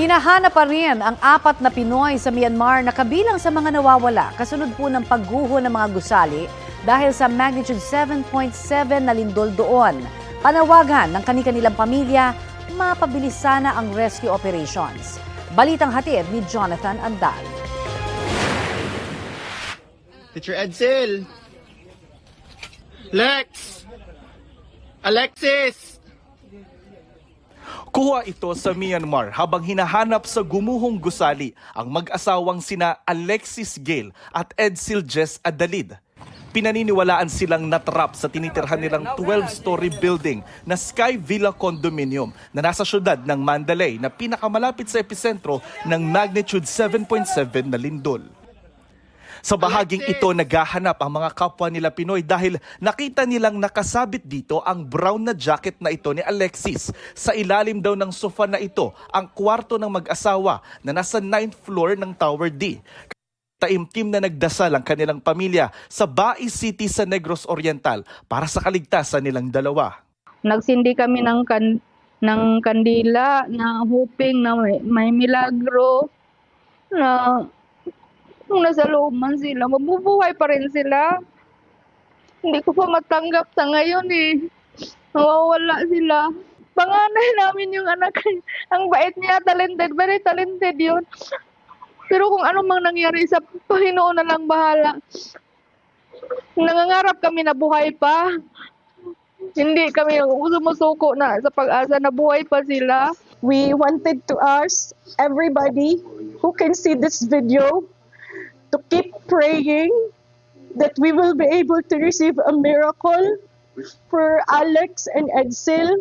Hinahanap pa rin ang 4 na Pinoy sa Myanmar na kabilang sa mga nawawala kasunod po ng pagguho ng mga gusali dahil sa magnitude 7.7 na lindol doon. Panawagan ng kani-kanilang pamilya, mapabilis sana ang rescue operations. Balitang hatid ni Jonathan Andal. Teacher Edsel! Lex! Alexis! Kuha ito sa Myanmar habang hinahanap sa gumuhong gusali ang mag-asawang sina Alexis Gale at Edsel Jess Adalid. Pinaniniwalaan silang natrap sa tinitirhan nilang 12-story building na Sky Villa Condominium na nasa syudad ng Mandalay na pinakamalapit sa episentro ng magnitude 7.7 na lindol. Sa bahaging ito, naghahanap ang mga kapwa nila Pinoy dahil nakita nilang nakasabit dito ang brown na jacket na ito ni Alexis. Sa ilalim daw ng sofa na ito, ang kwarto ng mag-asawa na nasa 9th floor ng Tower D. Taimtim na nagdasal ang kanilang pamilya sa Bai City sa Negros Oriental para sa kaligtasan nilang dalawa. Nagsindi kami ng kandila na hoping na may milagro na kung nasa loob man sila, mabubuhay pa rin sila. Hindi ko pa matanggap sa ngayon eh. Nawawala sila. Panganay namin yung anak. Ang bait niya, talented, very talented yun. Pero kung ano mang nangyari sa Panginoon na lang bahala. Nangangarap kami na buhay pa. Hindi kami sumusuko na sa pag-asa na buhay pa sila. We wanted to ask everybody who can see this video to keep praying that we will be able to receive a miracle for Alex and Edsel,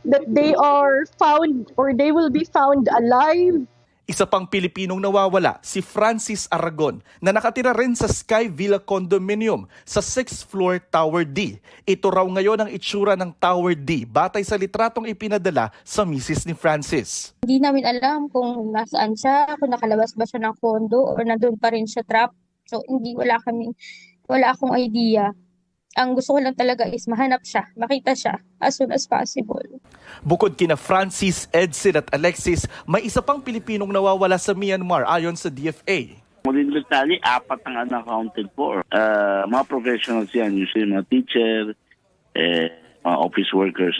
that they are found or they will be found alive. Isa pang Pilipinong nawawala, si Francis Aragon, na nakatira rin sa Sky Villa Condominium sa 6th floor Tower D. Ito raw ngayon ang itsura ng Tower D batay sa litratong ipinadala sa misis ni Francis. Hindi namin alam kung nasaan siya, kung nakalabas ba siya ng condo or nandun pa rin siya trap. So wala akong idea. Ang gusto ko lang talaga is mahanap siya, makita siya as soon as possible. Bukod kina Francis, Edsel at Alexis, may isa pang Pilipinong nawawala sa Myanmar ayon sa DFA. Muling detalye, 4 ang unaccounted for. Mga professionals yan, usually mga teacher, mga office workers.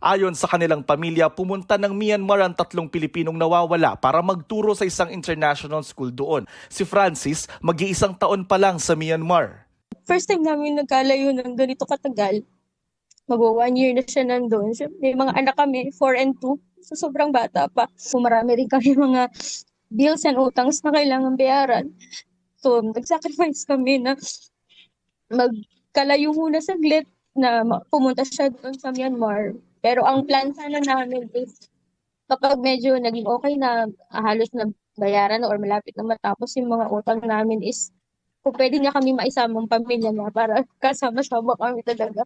Ayon sa kanilang pamilya, pumunta ng Myanmar ang 3 Pilipinong nawawala para magturo sa isang international school doon. Si Francis, mag-iisang taon pa lang sa Myanmar. First time namin nagkalayo ng ganito katagal. Mag-1 year na siya nandun. May mga anak kami, 4 and 2. So sobrang bata pa. So marami rin kami mga bills and utangs na kailangan bayaran. So nag-sacrifice kami na magkalayo muna saglit na pumunta siya doon sa Myanmar. Pero ang plan sana namin is kapag medyo naging okay na, halos na bayaran or malapit na matapos yung mga utang namin is kung pwede niya kami maisamang pamilya niya para kasama-sama kami talaga.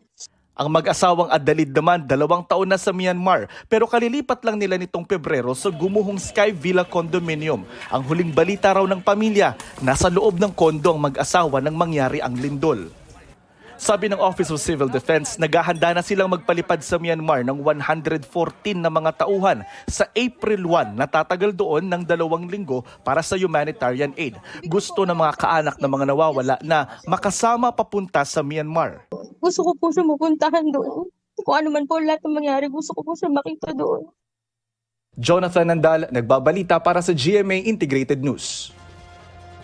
Ang mag-asawang Adalid naman, 2 taon na sa Myanmar pero kalilipat lang nila nitong Pebrero sa gumuhong Sky Villa Condominium. Ang huling balita raw ng pamilya, nasa loob ng kondo ang mag-asawa nang mangyari ang lindol. Sabi ng Office of Civil Defense, naghahanda na silang magpalipad sa Myanmar ng 114 na mga tauhan sa April 1 na tatagal doon ng 2 linggo para sa humanitarian aid. Gusto ng mga kaanak ng mga nawawala na makasama papunta sa Myanmar. Gusto ko po siya mapuntahan doon. Kung ano man po lahat ng mangyari, gusto ko po siya makita doon. Jonathan Andal, nagbabalita para sa GMA Integrated News.